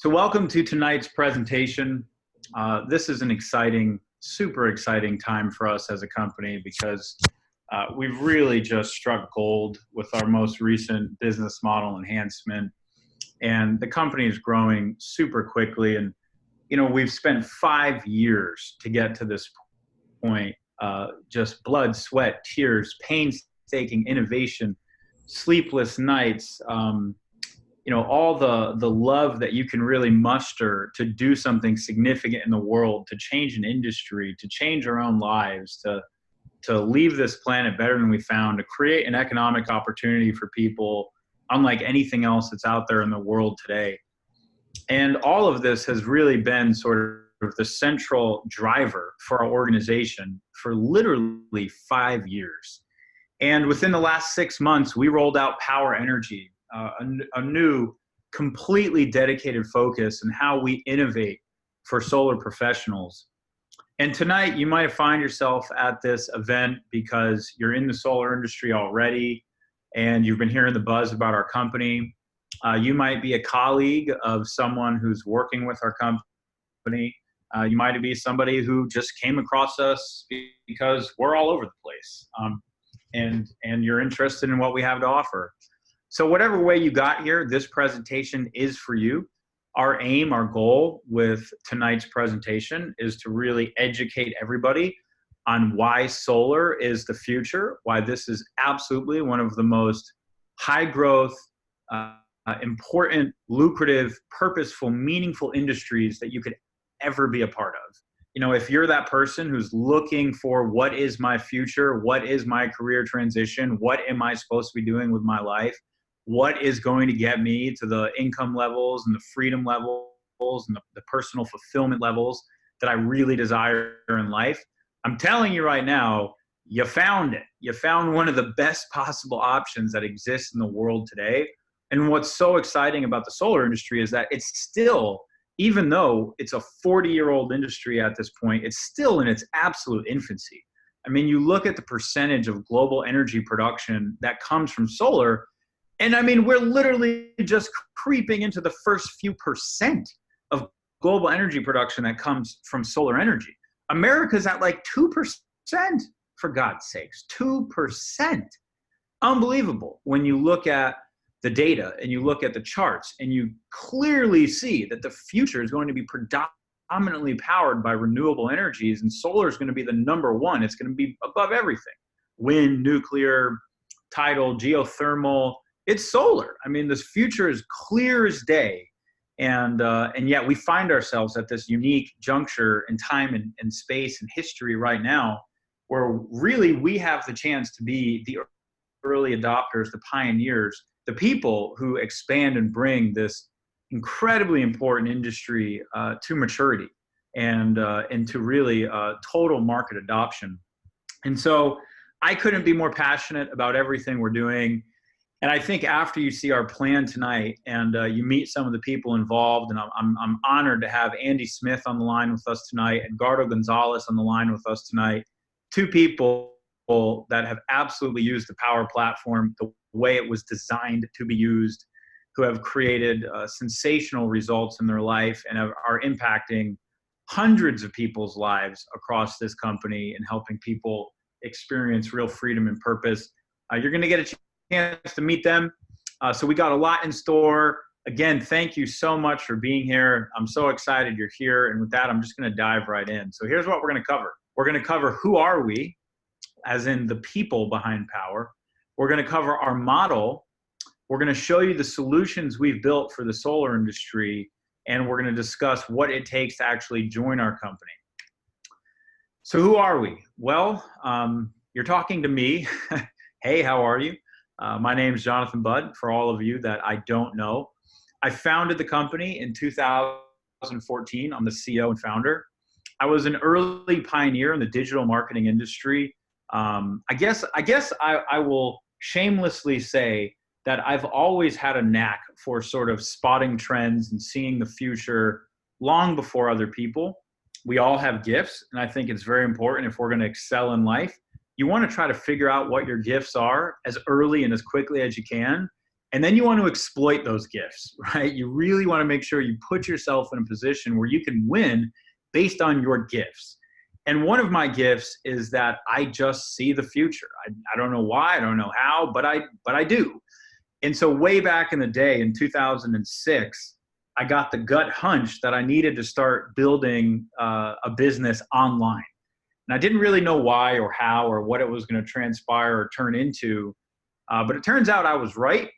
So welcome to tonight's presentation. This is an exciting, super exciting time for us as a company because we've really just struck gold with our most recent business model enhancement. And the company is growing super quickly. And, you know, we've spent 5 years to get to this point, just blood, sweat, tears, painstaking innovation, sleepless nights, all the love that you can really muster to do something significant in the world, to change an industry, to change our own lives, to leave this planet better than we found, to create an economic opportunity for people unlike anything else that's out there in the world today. And all of this has really been sort of the central driver for our organization for literally 5 years. And within the last 6 months, we rolled out Powur Energy, a new, completely dedicated focus on how we innovate for solar professionals. And tonight, you might find yourself at this event because you're in the solar industry already, and you've been hearing the buzz about our company. You might be a colleague of someone who's working with our company. You might be somebody who just came across us because we're all over the place, and you're interested in what we have to offer. So whatever way you got here, this presentation is for you. Our aim, our goal with tonight's presentation is to really educate everybody on why solar is the future, why this is absolutely one of the most high growth, important, lucrative, purposeful, meaningful industries that you could ever be a part of. You know, if you're that person who's looking for what is my future, what is my career transition, what am I supposed to be doing with my life, what is going to get me to the income levels and the freedom levels and the personal fulfillment levels that I really desire in life, I'm telling you right now, you found it. You found one of the best possible options that exists in the world today. And what's so exciting about the solar industry is that it's still, even though it's a 40-year-old industry at this point, it's still in its absolute infancy. I mean, you look at the percentage of global energy production that comes from solar, and I mean, we're literally just creeping into the first few percent of global energy production that comes from solar energy. America's at like 2%, for God's sakes, 2%. Unbelievable when you look at the data and you look at the charts and you clearly see that the future is going to be predominantly powered by renewable energies, and solar is going to be the number one. It's going to be above everything. Wind, nuclear, tidal, geothermal. It's solar. I mean, this future is clear as day. And yet we find ourselves at this unique juncture in time and space and history right now where really we have the chance to be the early adopters, the pioneers, the people who expand and bring this incredibly important industry to maturity and to really total market adoption. And so I couldn't be more passionate about everything we're doing. And I think after you see our plan tonight and you meet some of the people involved, and I'm honored to have Andy Smith on the line with us tonight and Gardo Gonzalez on the line with us tonight, two people that have absolutely used the Powur platform the way it was designed to be used, who have created sensational results in their life and are impacting hundreds of people's lives across this company and helping people experience real freedom and purpose. You're going to get a chance to meet them. So we got a lot in store. Again, thank you so much for being here. I'm so excited you're here. And with that, I'm just going to dive right in. So here's what we're going to cover. We're going to cover who are we, as in the people behind Powur. We're going to cover our model. We're going to show you the solutions we've built for the solar industry. And we're going to discuss what it takes to actually join our company. So who are we? Well, you're talking to me. Hey, how are you? My name is Jonathan Budd, for all of you that I don't know. I founded the company in 2014. I'm the CEO and founder. I was an early pioneer in the digital marketing industry. I guess I will shamelessly say that I've always had a knack for sort of spotting trends and seeing the future long before other people. We all have gifts, and I think it's very important if we're going to excel in life. You want to try to figure out what your gifts are as early and as quickly as you can, And then you want to exploit those gifts, right? You really want to make sure you put yourself in a position where you can win based on your gifts. And one of my gifts is that I just see the future. I don't know why, I don't know how, but I do. And so way back in the day in 2006, I got the gut hunch that I needed to start building a business online. And I didn't really know why or how or what it was going to transpire or turn into. But it turns out I was right.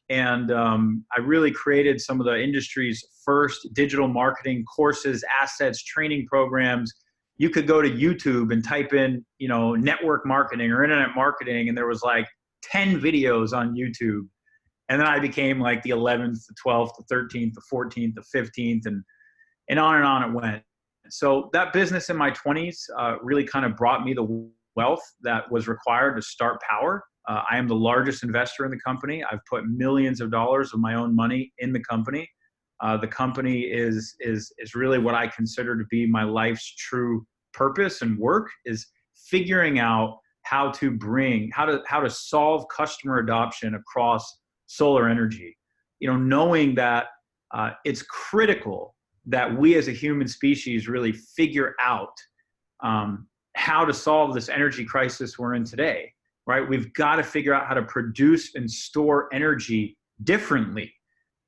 And I really created some of the industry's first digital marketing courses, assets, training programs. You could go to YouTube and type in, network marketing or internet marketing, and there was like 10 videos on YouTube. And then I became like the 11th, the 12th, the 13th, the 14th, the 15th, and on it went. So that business in my 20s really kind of brought me the wealth that was required to start Powur. I am the largest investor in the company. I've put millions of dollars of my own money in the company. The company is really what I consider to be my life's true purpose and work, is figuring out how to solve customer adoption across solar energy. Knowing that it's critical that we as a human species really figure out how to solve this energy crisis we're in today, right? We've got to figure out how to produce and store energy differently.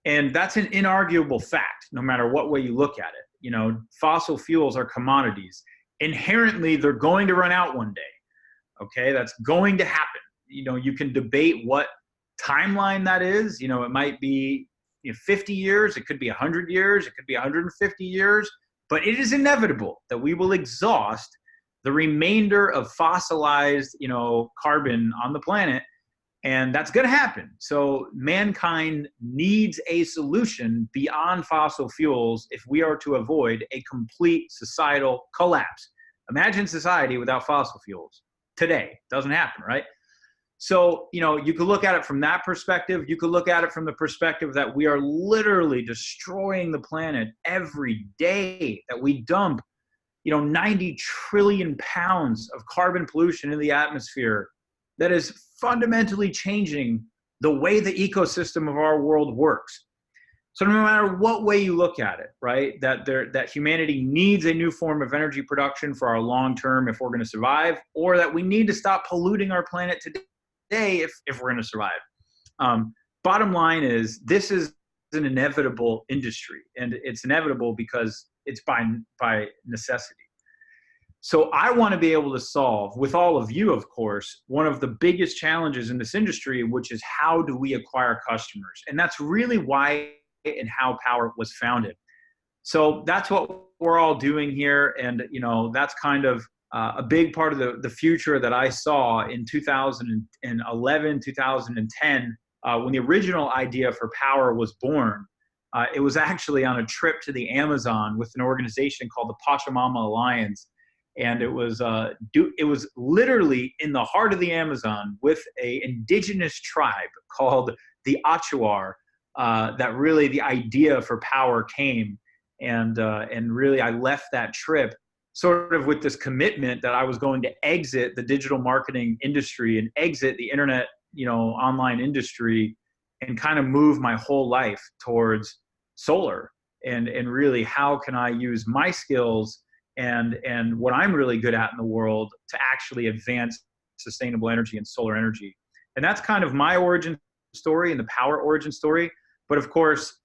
And that's an inarguable fact, no matter what way you look at it. Fossil fuels are commodities. Inherently, they're going to run out one day. Okay, that's going to happen. You can debate what timeline that is. It might be 50 years, it could be 100 years, it could be 150 years, but it is inevitable that we will exhaust the remainder of fossilized, carbon on the planet, and that's going to happen. So mankind needs a solution beyond fossil fuels if we are to avoid a complete societal collapse. Imagine society without fossil fuels today. Doesn't happen, right? So, you could look at it from that perspective. You could look at it from the perspective that we are literally destroying the planet every day, that we dump, 90 trillion pounds of carbon pollution in the atmosphere that is fundamentally changing the way the ecosystem of our world works. So no matter what way you look at it, right, that humanity needs a new form of energy production for our long term if we're going to survive, or that we need to stop polluting our planet today if we're going to survive. Bottom line is, this is an inevitable industry, and it's inevitable because it's by necessity. So I want to be able to solve, with all of you, of course, one of the biggest challenges in this industry, which is how do we acquire customers? And that's really why and how Powur was founded. So that's what we're all doing here. And, that's kind of a big part of the future that I saw in 2011, 2010, when the original idea for Powur was born. It was actually on a trip to the Amazon with an organization called the Pachamama Alliance. And it was literally in the heart of the Amazon with an indigenous tribe called the Achuar, that really the idea for Powur came. And really I left that trip sort of with this commitment that I was going to exit the digital marketing industry and exit the internet, online industry, and kind of move my whole life towards solar. And really, how can I use my skills and what I'm really good at in the world to actually advance sustainable energy and solar energy? And that's kind of my origin story and the Powur origin story. But of course,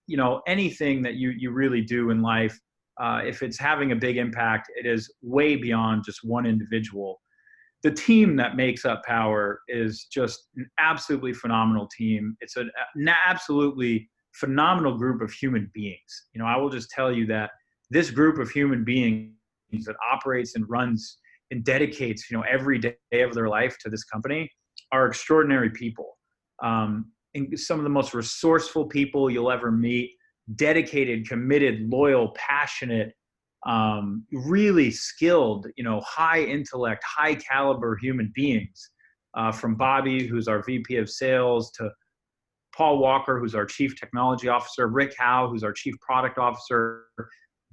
anything that you really do in life, if it's having a big impact, it is way beyond just one individual. The team that makes up Powur is just an absolutely phenomenal team. It's an absolutely phenomenal group of human beings. I will just tell you that this group of human beings that operates and runs and dedicates, every day of their life to this company are extraordinary people. And some of the most resourceful people you'll ever meet, dedicated, committed, loyal, passionate, really skilled, high intellect, high caliber human beings, from Bobby, who's our VP of sales, to Paul Walker, who's our chief technology officer, Rick Howe, who's our chief product officer,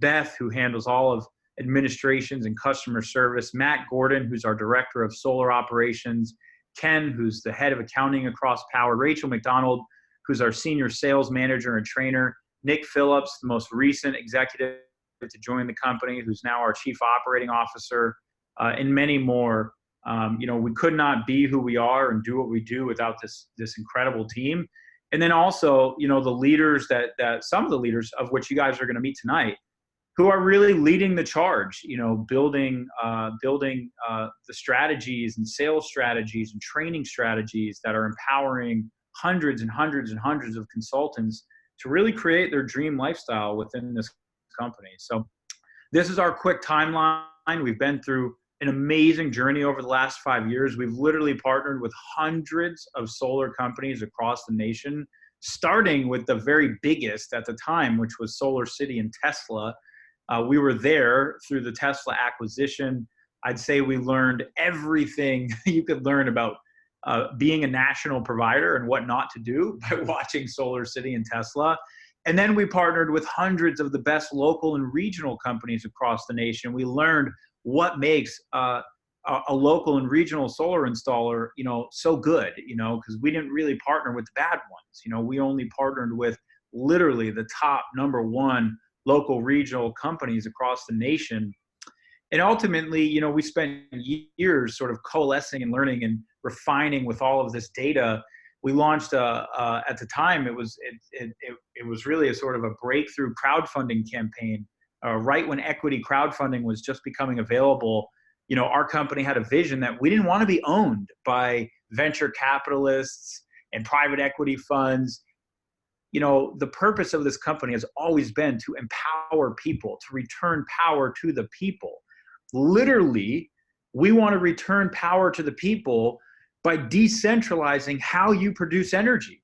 Beth, who handles all of administrations and customer service, Matt Gordon, who's our director of solar operations, Ken, who's the head of accounting across Powur, Rachel McDonald, who's our senior sales manager and trainer, Nick Phillips, the most recent executive to join the company, who's now our chief operating officer, and many more. We could not be who we are and do what we do without this incredible team. And then also, the leaders that some of the leaders of which you guys are going to meet tonight, who are really leading the charge, building the strategies and sales strategies and training strategies that are empowering hundreds and hundreds and hundreds of consultants to really create their dream lifestyle within this company. So this is our quick timeline. We've been through an amazing journey over the last 5 years. We've literally partnered with hundreds of solar companies across the nation, starting with the very biggest at the time, which was Solar City and Tesla. We were there through the Tesla acquisition. I'd say we learned everything you could learn about being a national provider and what not to do by watching Solar City and Tesla. And then we partnered with hundreds of the best local and regional companies across the nation. We learned what makes a local and regional solar installer, so good, because we didn't really partner with the bad ones. We only partnered with literally the top #1 local regional companies across the nation. And ultimately, we spent years sort of coalescing and learning and refining with all of this data. We launched at the time, it was really a sort of a breakthrough crowdfunding campaign. Right when equity crowdfunding was just becoming available, our company had a vision that we didn't want to be owned by venture capitalists and private equity funds. The purpose of this company has always been to empower people, to return power to the people. Literally, we want to return power to the people by decentralizing how you produce energy.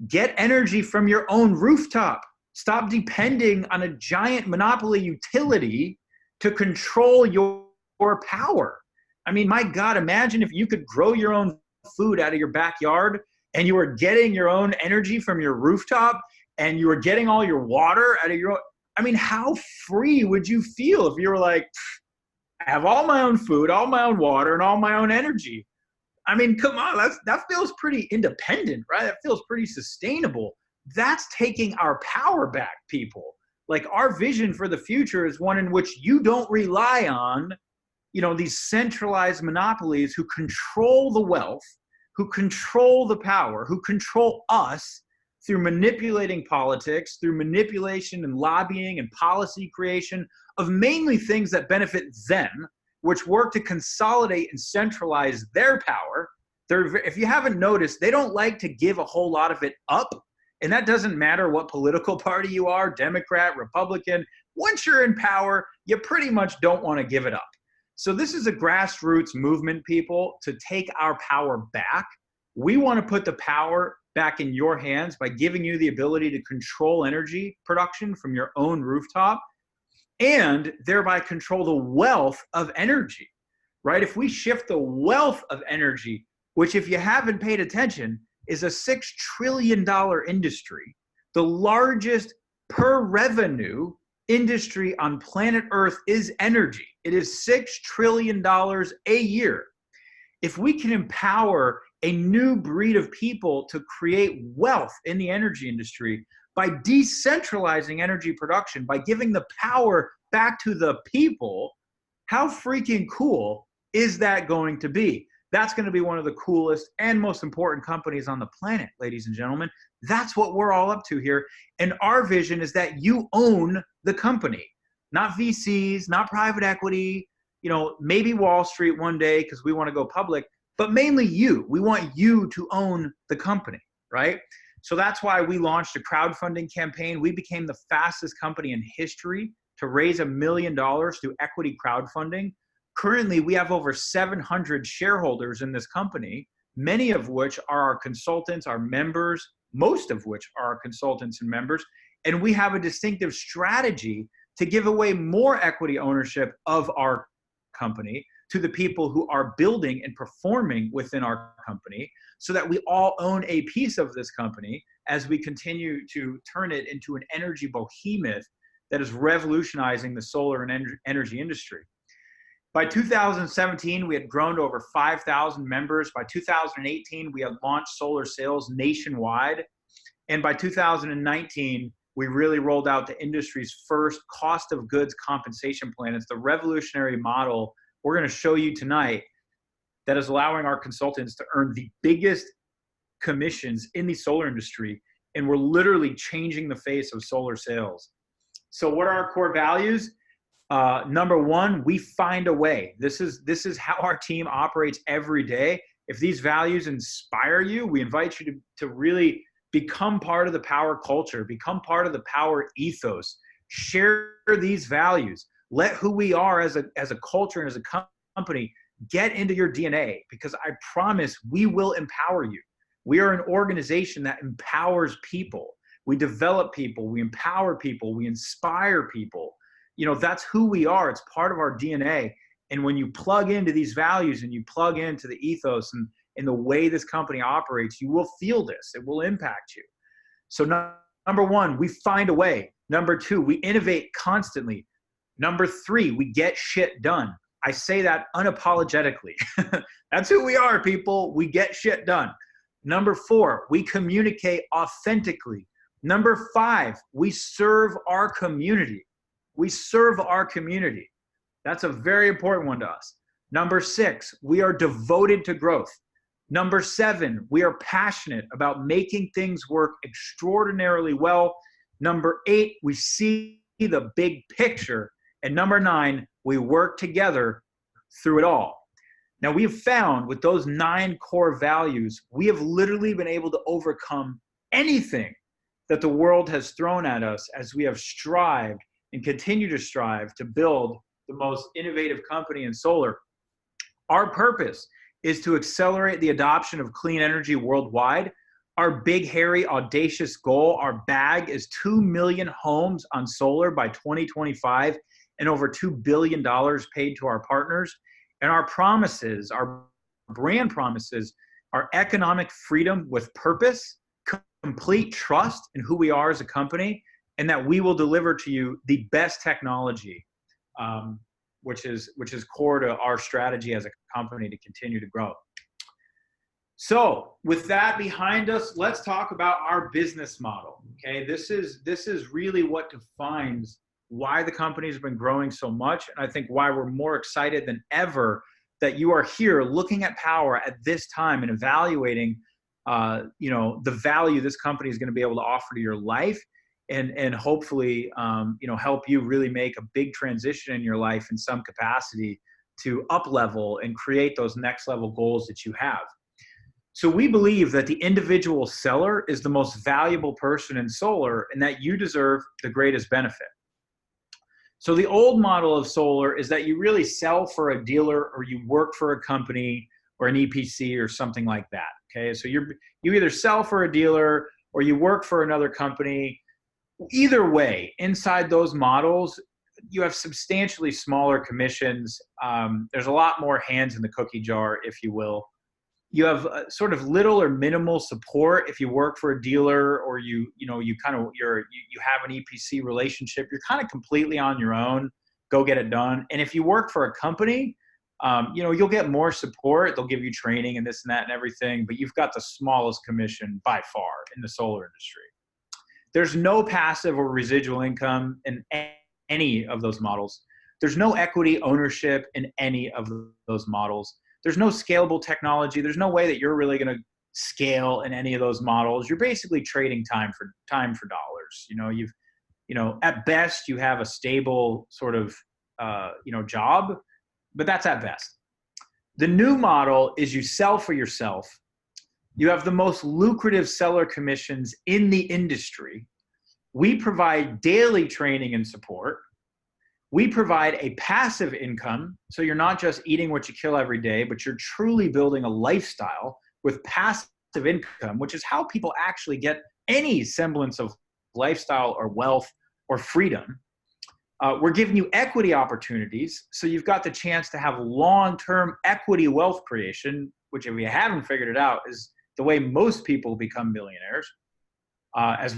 Get energy from your own rooftop. Stop depending on a giant monopoly utility to control your power. I mean, my God, imagine if you could grow your own food out of your backyard and you were getting your own energy from your rooftop and you were getting all your water out of your own. I mean, how free would you feel if you were like, I have all my own food, all my own water, and all my own energy? I mean, come on, that feels pretty independent, right? That feels pretty sustainable. That's taking our power back, people. Like, our vision for the future is one in which you don't rely on, these centralized monopolies who control the wealth, who control the power, who control us through manipulating politics, through manipulation and lobbying and policy creation of mainly things that benefit them, which work to consolidate and centralize their power. If you haven't noticed, they don't like to give a whole lot of it up. And that doesn't matter what political party you are, Democrat, Republican. Once you're in power, you pretty much don't want to give it up. So this is a grassroots movement, people, to take our power back. We want to put the power back in your hands by giving you the ability to control energy production from your own rooftop and thereby control the wealth of energy, right? If we shift the wealth of energy, which, if you haven't paid attention, is a $6 trillion industry, the largest per revenue industry on planet Earth is energy. It is $6 trillion a year. If we can empower a new breed of people to create wealth in the energy industry by decentralizing energy production, by giving the power back to the people, how freaking cool is that going to be? That's going to be one of the coolest and most important companies on the planet, ladies and gentlemen. That's what we're all up to here. And our vision is that you own the company, not VCs, not private equity, maybe Wall Street one day because we want to go public, but mainly you. We want you to own the company, right? So that's why we launched a crowdfunding campaign. We became the fastest company in history to raise $1 million through equity crowdfunding. Currently, we have over 700 shareholders in this company, many of which are our consultants, our members, most of which are our consultants and members. And we have a distinctive strategy to give away more equity ownership of our company to the people who are building and performing within our company, so that we all own a piece of this company as we continue to turn it into an energy behemoth that is revolutionizing the solar and energy industry. By 2017, we had grown to over 5,000 members. By 2018, we had launched solar sales nationwide. And by 2019, we really rolled out the industry's first cost of goods compensation plan. It's the revolutionary model we're going to show you tonight that is allowing our consultants to earn the biggest commissions in the solar industry. And we're literally changing the face of solar sales. So what are our core values? Number one, we find a way. This is how our team operates every day. If these values inspire you, we invite you to really become part of the Powur culture, become part of the Powur ethos, share these values, let who we are as a culture and as a company get into your DNA, because I promise we will empower you. We are an organization that empowers people. We develop people, we empower people, we inspire people. You know, that's who we are. It's part of our DNA. And when you plug into these values and you plug into the ethos and the way this company operates, you will feel this. It will impact you. So number one, we find a way. Number two, we innovate constantly. Number three, we get shit done. I say that unapologetically. That's who we are, people. We get shit done. Number four, we communicate authentically. Number five, we serve our community. We serve our community. That's a very important one to us. Number six, we are devoted to growth. Number seven, we are passionate about making things work extraordinarily well. Number eight, we see the big picture. And number nine, we work together through it all. Now, we have found with those 9 core values, we have literally been able to overcome anything that the world has thrown at us as we have strived and continue to strive to build the most innovative company in solar. Our purpose is to accelerate the adoption of clean energy worldwide. Our big, hairy, audacious goal, our bag, is 2 million homes on solar by 2025 and over $2 billion paid to our partners. And our promises, our brand promises, are economic freedom with purpose, complete trust in who we are as a company, and that we will deliver to you the best technology, which is core to our strategy as a company to continue to grow. So with that behind us, let's talk about our business model. Okay, this is really what defines why the company has been growing so much, and I think why we're more excited than ever that you are here looking at Powur at this time and evaluating the value this company is going to be able to offer to your life, and hopefully help you really make a big transition in your life in some capacity to up level and create those next level goals that you have. So we believe that the individual seller is the most valuable person in solar and that you deserve the greatest benefit. So the old model of solar is that you really sell for a dealer or you work for a company or an EPC or something like that. Okay, so you either sell for a dealer or you work for another company. Either way, inside those models, you have substantially smaller commissions. There's a lot more hands in the cookie jar, if you will. You have sort of little or minimal support if you work for a dealer or you have an EPC relationship. You're kind of completely on your own. Go get it done. And if you work for a company, you'll get more support. They'll give you training and this and that and everything, but you've got the smallest commission by far in the solar industry. There's no passive or residual income in any of those models. There's no equity ownership in any of those models. There's no scalable technology. There's no way that you're really going to scale in any of those models. You're basically trading time for dollars. At best you have a stable sort of job, but that's at best. The new model is you sell for yourself. You have the most lucrative seller commissions in the industry. We provide daily training and support. We provide a passive income, so you're not just eating what you kill every day, but you're truly building a lifestyle with passive income, which is how people actually get any semblance of lifestyle or wealth or freedom. We're giving you equity opportunities, so you've got the chance to have long-term equity wealth creation, which, if you haven't figured it out, is the way most people become millionaires, as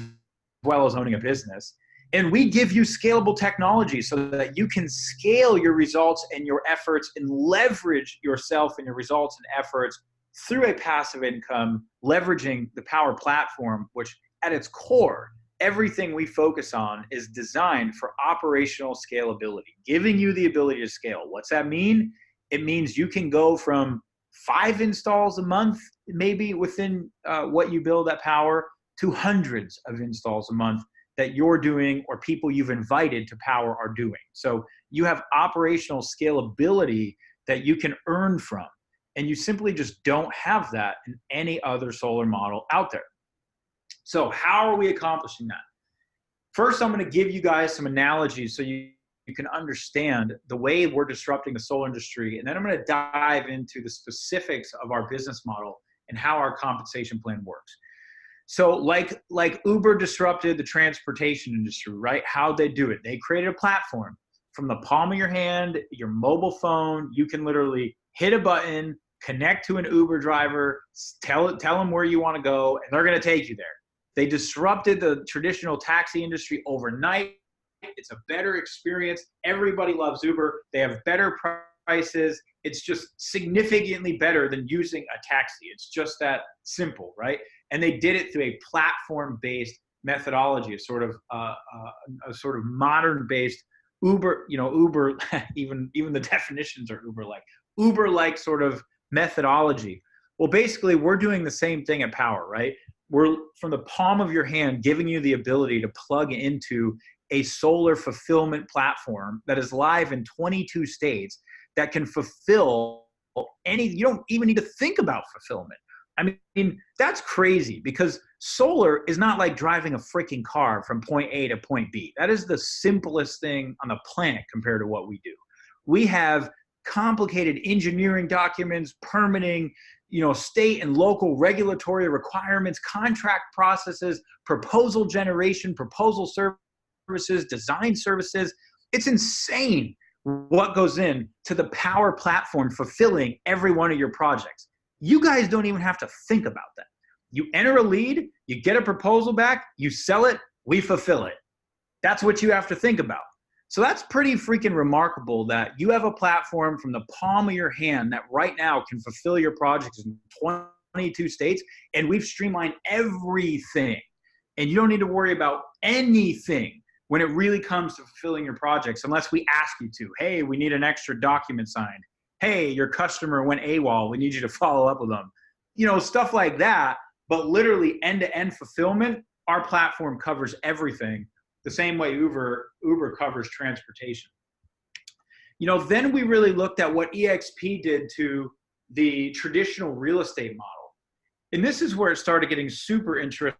well as owning a business. And we give you scalable technology so that you can scale your results and your efforts and leverage yourself and your results and efforts through a passive income, leveraging the Powur platform, which at its core, everything we focus on is designed for operational scalability, giving you the ability to scale. What's that mean? It means you can go from 5 installs a month, maybe within what you build at Powur, to hundreds of installs a month that you're doing or people you've invited to Powur are doing. So you have operational scalability that you can earn from. And you simply just don't have that in any other solar model out there. So how are we accomplishing that? First, I'm going to give you guys some analogies so you can understand the way we're disrupting the solar industry. And then I'm going to dive into the specifics of our business model and how our compensation plan works. So like Uber disrupted the transportation industry, right? How'd they do it? They created a platform. From the palm of your hand, your mobile phone, you can literally hit a button, connect to an Uber driver, tell them where you want to go, and they're going to take you there. They disrupted the traditional taxi industry overnight. It's a better experience. Everybody loves Uber. They have better prices. It's just significantly better than using a taxi. It's just that simple, right? And they did it through a platform-based methodology, a sort of modern-based Uber, Uber, even the definitions are Uber-like sort of methodology. Well, basically, we're doing the same thing at Powur, right? We're from the palm of your hand giving you the ability to plug into a solar fulfillment platform that is live in 22 states that can fulfill you don't even need to think about fulfillment. I mean, that's crazy because solar is not like driving a freaking car from point A to point B. That is the simplest thing on the planet compared to what we do. We have complicated engineering documents, permitting, state and local regulatory requirements, contract processes, proposal generation, proposal services, design services. It's insane what goes in to the Powur platform fulfilling every one of your projects. You guys don't even have to think about that. You enter a lead, you get a proposal back, you sell it, we fulfill it. That's what you have to think about. So that's pretty freaking remarkable that you have a platform from the palm of your hand that right now can fulfill your projects in 22 states, and we've streamlined everything. And you don't need to worry about anything when it really comes to fulfilling your projects unless we ask you to. Hey, we need an extra document signed. Hey, your customer went AWOL. We need you to follow up with them. Stuff like that. But literally end-to-end fulfillment, our platform covers everything the same way Uber covers transportation. Then we really looked at what EXP did to the traditional real estate model. And this is where it started getting super interesting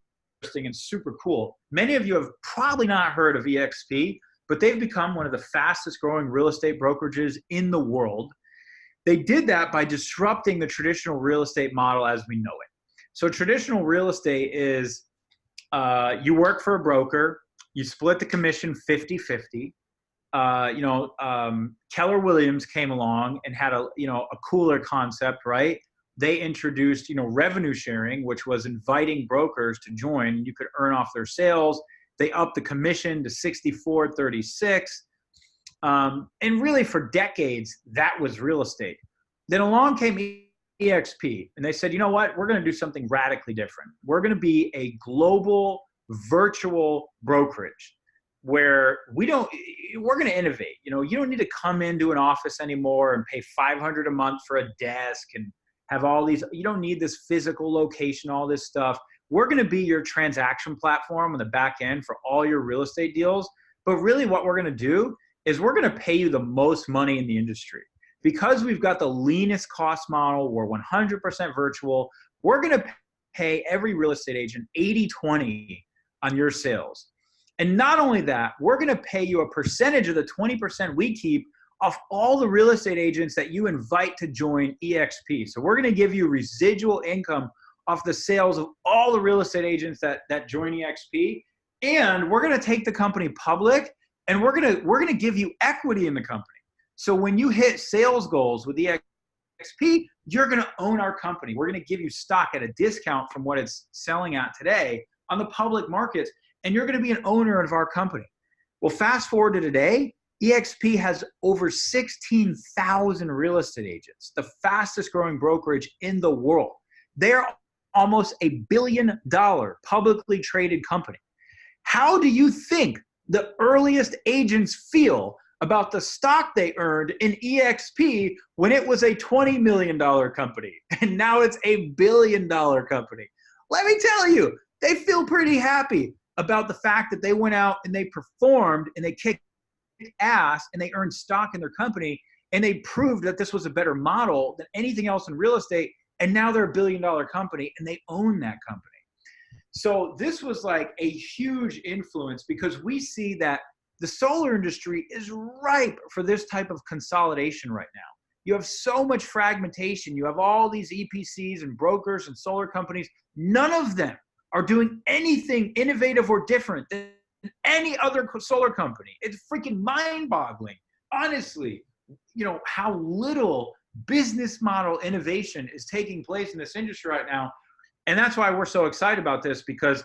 and super cool. Many of you have probably not heard of EXP, but they've become one of the fastest growing real estate brokerages in the world. They did that by disrupting the traditional real estate model as we know it. So traditional real estate is you work for a broker, you split the commission 50-50. Keller Williams came along and had a cooler concept, right? They introduced, revenue sharing, which was inviting brokers to join. You could earn off their sales. They upped the commission to 64-36. And really for decades, that was real estate. Then along came EXP, and they said, you know what? We're going to do something radically different. We're going to be a global virtual brokerage where we're going to innovate. You don't need to come into an office anymore and pay $500 a month for a desk and have all these. You don't need this physical location, all this stuff. We're going to be your transaction platform on the back end for all your real estate deals. But really what we're going to do is we're going to pay you the most money in the industry. Because we've got the leanest cost model, we're 100% virtual, we're going to pay every real estate agent 80-20 on your sales. And not only that, we're going to pay you a percentage of the 20% we keep off all the real estate agents that you invite to join EXP. So we're going to give you residual income off the sales of all the real estate agents that join EXP. And we're going to take the company public, and we're going to give you equity in the company. So when you hit sales goals with EXP, you're going to own our company. We're going to give you stock at a discount from what it's selling at today on the public markets, and you're going to be an owner of our company. Well, fast forward to today, EXP has over 16,000 real estate agents, the fastest growing brokerage in the world. They're almost $1 billion publicly traded company. How do you think the earliest agents feel about the stock they earned in EXP when it was a $20 million company and now it's $1 billion company? Let me tell you, they feel pretty happy about the fact that they went out and they performed and they kicked ass and they earned stock in their company and they proved that this was a better model than anything else in real estate. And now they're $1 billion company and they own that company. So this was like a huge influence because we see that the solar industry is ripe for this type of consolidation right now. You have so much fragmentation. You have all these EPCs and brokers and solar companies. None of them are doing anything innovative or different than any other solar company. It's freaking mind-boggling, honestly, how little business model innovation is taking place in this industry right now. And that's why we're so excited about this because,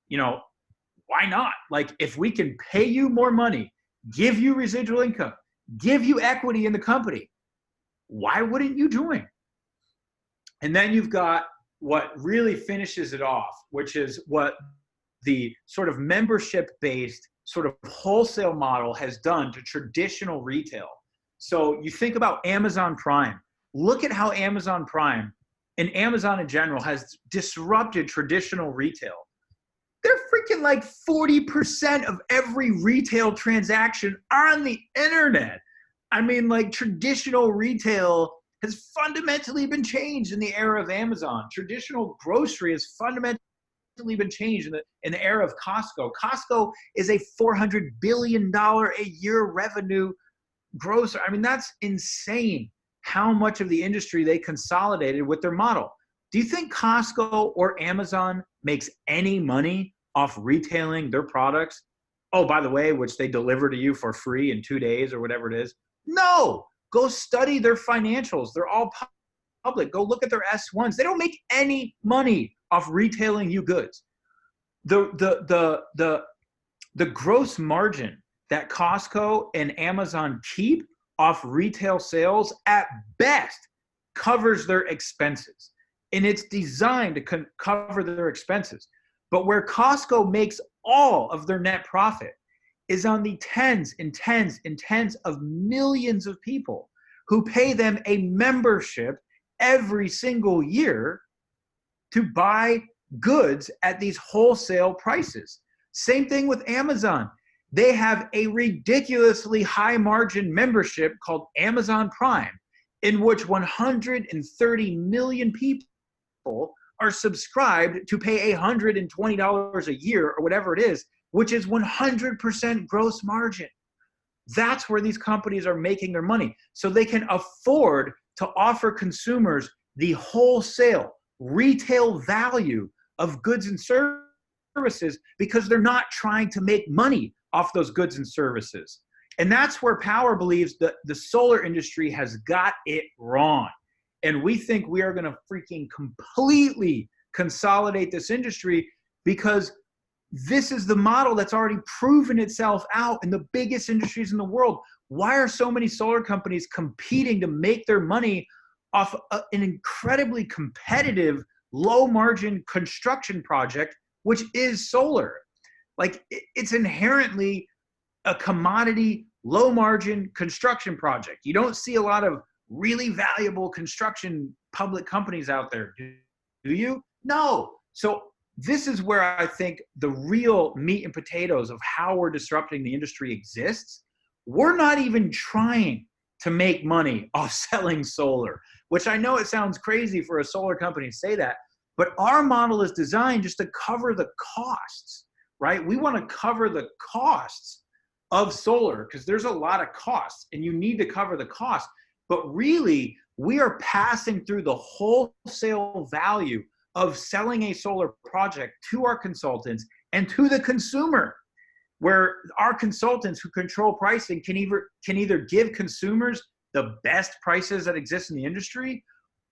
why not? Like, if we can pay you more money, give you residual income, give you equity in the company, why wouldn't you join? And then you've got what really finishes it off, which is what the sort of membership-based sort of wholesale model has done to traditional retail. So you think about Amazon Prime. Look at how Amazon Prime and Amazon in general has disrupted traditional retail. They're freaking like 40% of every retail transaction on the internet. I mean, like, traditional retail has fundamentally been changed in the era of Amazon. Traditional grocery has fundamentally been changed in the era of Costco. Costco is a $400 billion a year revenue grocer. I mean, that's insane how much of the industry they consolidated with their model. Do you think Costco or Amazon makes any money off retailing their products? Oh, by the way, which they deliver to you for free in 2 days or whatever it is. No, go study their financials. They're all public. Go look at their S1s. They don't make any money off retailing you goods. The gross margin that Costco and Amazon keep off retail sales at best covers their expenses. And it's designed to cover their expenses. But where Costco makes all of their net profit is on the tens and tens and tens of millions of people who pay them a membership every single year to buy goods at these wholesale prices. Same thing with Amazon. They have a ridiculously high margin membership called Amazon Prime, in which 130 million people are subscribed to pay $120 a year or whatever it is, which is 100% gross margin. That's where these companies are making their money. So they can afford to offer consumers the wholesale retail value of goods and services because they're not trying to make money off those goods and services. And that's where Powur believes that the solar industry has got it wrong. And we think we are going to freaking completely consolidate this industry because this is the model that's already proven itself out in the biggest industries in the world. Why are so many solar companies competing to make their money off an incredibly competitive, low-margin construction project, which is solar? Like, it's inherently a commodity, low-margin construction project. You don't see a lot of really valuable construction public companies out there, do you? No. So this is where I think the real meat and potatoes of how we're disrupting the industry exists. We're not even trying to make money off selling solar, which I know it sounds crazy for a solar company to say that, but our model is designed just to cover the costs, right? We want to cover the costs of solar because there's a lot of costs and you need to cover the cost. But really, we are passing through the wholesale value of selling a solar project to our consultants and to the consumer, where our consultants who control pricing can either give consumers the best prices that exist in the industry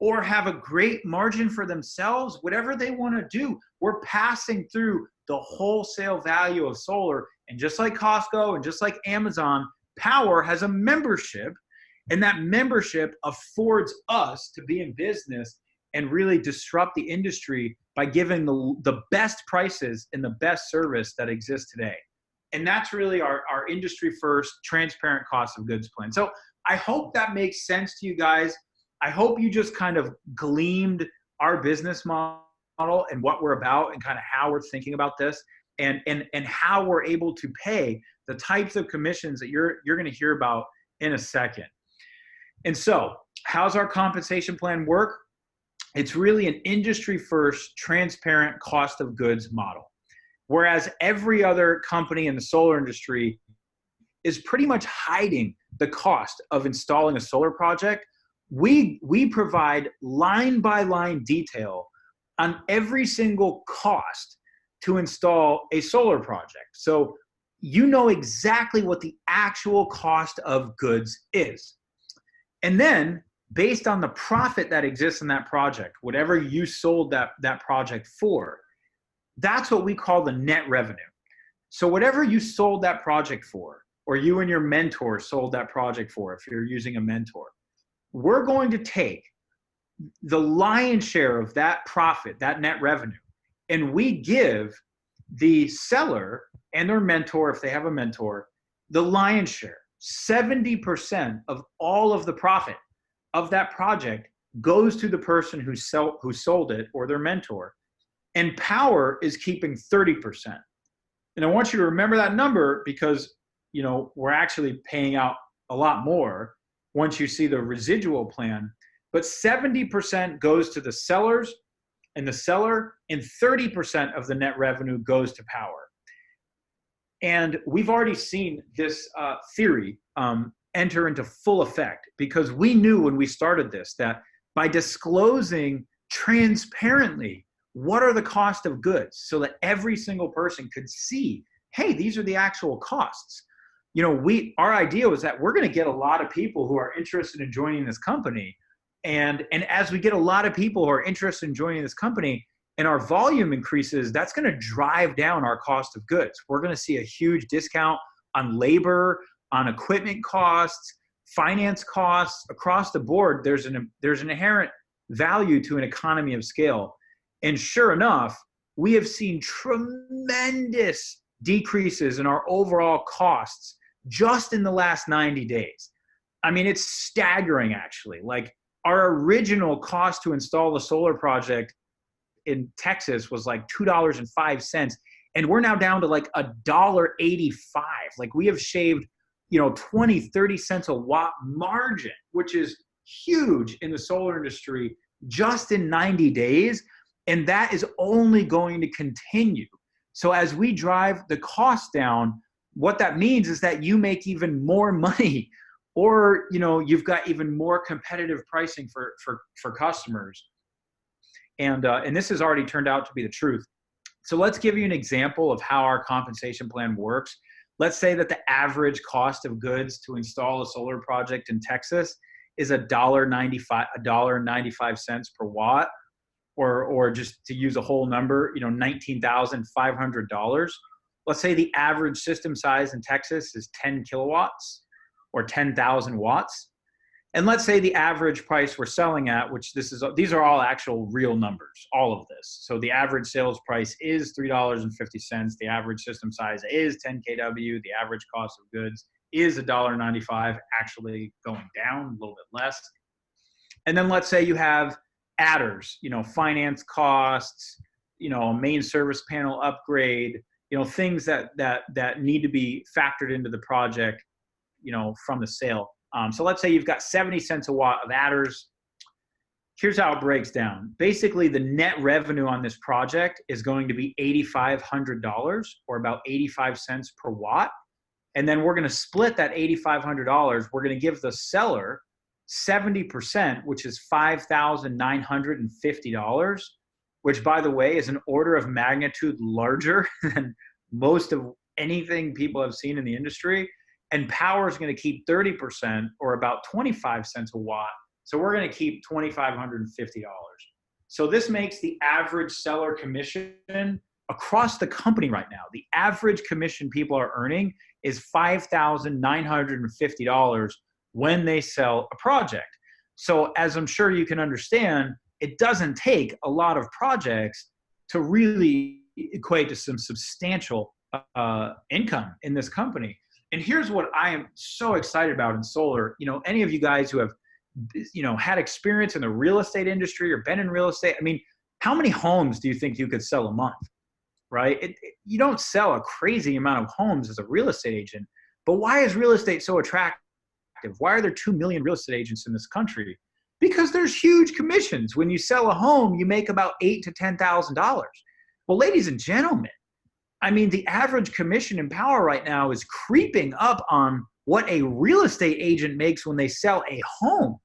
or have a great margin for themselves, whatever they want to do. We're passing through the wholesale value of solar. And just like Costco and just like Amazon, Powur has a membership, and that membership affords us to be in business and really disrupt the industry by giving the best prices and the best service that exists today. And that's really our industry first transparent cost of goods plan. So I hope that makes sense to you guys. I hope you just kind of gleamed our business model and what we're about and kind of how we're thinking about this and how we're able to pay the types of commissions that you're going to hear about in a second. And so how's our compensation plan work? It's really an industry first transparent cost of goods model. Whereas every other company in the solar industry is pretty much hiding the cost of installing a solar project, we provide line by line detail on every single cost to install a solar project. So you know exactly what the actual cost of goods is. And then based on the profit that exists in that project, whatever you sold that project for, that's what we call the net revenue. So whatever you sold that project for, or you and your mentor sold that project for, if you're using a mentor, we're going to take the lion's share of that profit, that net revenue, and we give the seller and their mentor, if they have a mentor, the lion's share. 70% of all of the profit of that project goes to the person who sold it or their mentor. And Powur is keeping 30%. And I want you to remember that number because, you know, we're actually paying out a lot more once you see the residual plan. But 70% goes to the sellers and the seller, and 30% of the net revenue goes to Powur. And we've already seen this theory enter into full effect because we knew when we started this that by disclosing transparently what are the cost of goods so that every single person could see, hey, these are the actual costs. You know, our idea was that we're going to get a lot of people who are interested in joining this company. And as we get a lot of people who are interested in joining this company and our volume increases, that's going to drive down our cost of goods. We're going to see a huge discount on labor, on equipment costs, finance costs across the board. There's an inherent value to an economy of scale. And sure enough, we have seen tremendous decreases in our overall costs just in the last 90 days. I mean, it's staggering, actually. Like, our original cost to install a solar project in Texas was like $2.05, and we're now down to like $1.85. Like, we have shaved, 20, 30 cents a watt margin, which is huge in the solar industry just in 90 days. And that is only going to continue. So as we drive the cost down, what that means is that you make even more money, or you've got even more competitive pricing for customers. And this has already turned out to be the truth. So let's give you an example of how our compensation plan works. Let's say that the average cost of goods to install a solar project in Texas is $1.95 per watt. Or just to use a whole number, $19,500. Let's say the average system size in Texas is 10 kilowatts or 10,000 watts. And let's say the average price we're selling at, which these are all actual real numbers, all of this. So the average sales price is $3.50. The average system size is 10 kW. The average cost of goods is $1.95, actually going down a little bit less. And then let's say you have adders, finance costs, main service panel upgrade, things that need to be factored into the project, from the sale. So let's say you've got 70 cents a watt of adders. Here's how it breaks down. Basically, the net revenue on this project is going to be $8,500 or about 85 cents per watt. And then we're going to split that $8,500. We're going to give the seller 70%, which is $5,950, which, by the way, is an order of magnitude larger than most of anything people have seen in the industry. And Powur is going to keep 30%, or about 25 cents a watt. So we're going to keep $2,550. So this makes the average seller commission across the company right now. The average commission people are earning is $5,950 when they sell a project. So as I'm sure you can understand, it doesn't take a lot of projects to really equate to some substantial income in this company. And here's what I am so excited about in solar. You know, any of you guys who have, you know, had experience in the real estate industry or been in real estate, I mean, how many homes do you think you could sell a month, right? You don't sell a crazy amount of homes as a real estate agent, but why is real estate so attractive? Why are there 2 million real estate agents in this country? Because there's huge commissions. When you sell a home, you make about $8,000 to $10,000. Well, ladies and gentlemen, I mean, the average commission in Powur right now is creeping up on what a real estate agent makes when they sell a home.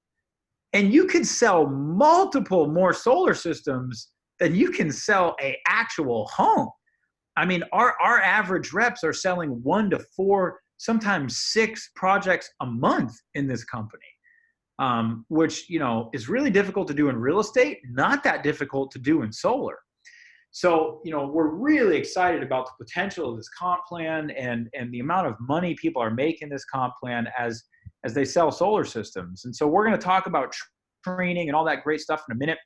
And you could sell multiple more solar systems than you can sell an actual home. I mean, our average reps are selling 1 to 4, sometimes 6 projects a month in this company, which, you know, is really difficult to do in real estate, not that difficult to do in solar. So, you know, we're really excited about the potential of this comp plan and the amount of money people are making this comp plan as they sell solar systems. And so we're going to talk about training and all that great stuff in a minute.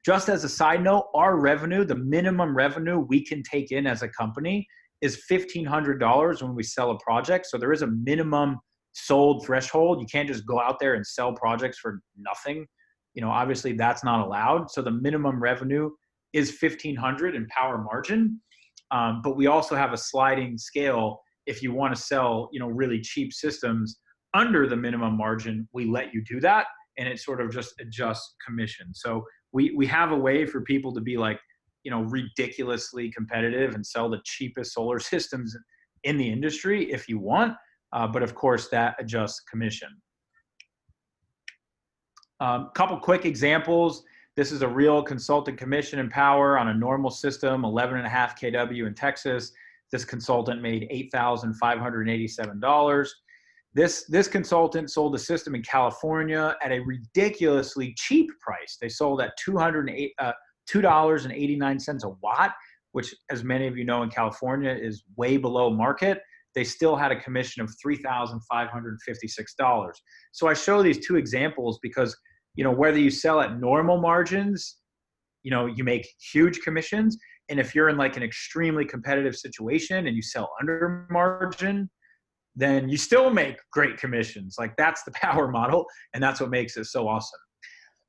Just as a side note, our revenue, the minimum revenue we can take in as a company is $1,500 when we sell a project. So there is a minimum sold threshold. You can't just go out there and sell projects for nothing. You know, obviously that's not allowed. So the minimum revenue is $1,500 in Powur margin. But we also have a sliding scale. If you want to sell, you know, really cheap systems under the minimum margin, we let you do that. And it sort of just adjusts commission. So we have a way for people to be like, you know, ridiculously competitive and sell the cheapest solar systems in the industry if you want. But of course that adjusts commission. Couple quick examples. This is a real consultant commission in Powur on a normal system, 11.5 kW in Texas. This consultant made $8,587. This consultant sold a system in California at a ridiculously cheap price. They sold at $2.89 a watt, which, as many of you know, in California is way below market. They still had a commission of $3,556. So I show these 2 examples because, you know, whether you sell at normal margins, you know, you make huge commissions. And if you're in like an extremely competitive situation and you sell under margin, then you still make great commissions. Like that's the Powur model. And that's what makes it so awesome.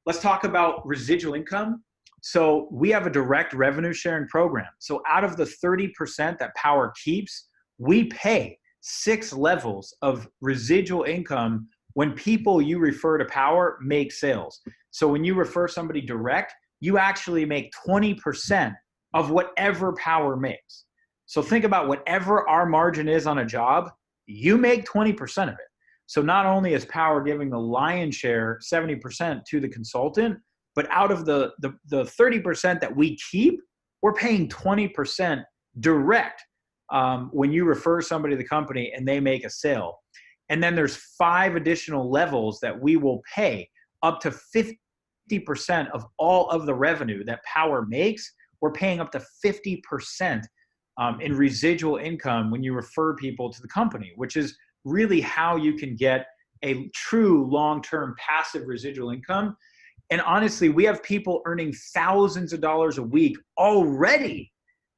Let's talk about residual income. So we have a direct revenue sharing program. So out of the 30% that Powur keeps, we pay 6 levels of residual income when people you refer to Powur make sales. So when you refer somebody direct, you actually make 20% of whatever Powur makes. So think about whatever our margin is on a job, you make 20% of it. So not only is Powur giving the lion's share, 70% to the consultant, but out of the 30% that we keep, we're paying 20% direct when you refer somebody to the company and they make a sale. And then there's 5 additional levels that we will pay up to 50% of all of the revenue that Powur makes. We're paying up to 50% in residual income when you refer people to the company, which is really how you can get a true long-term passive residual income. And honestly, we have people earning thousands of dollars a week already.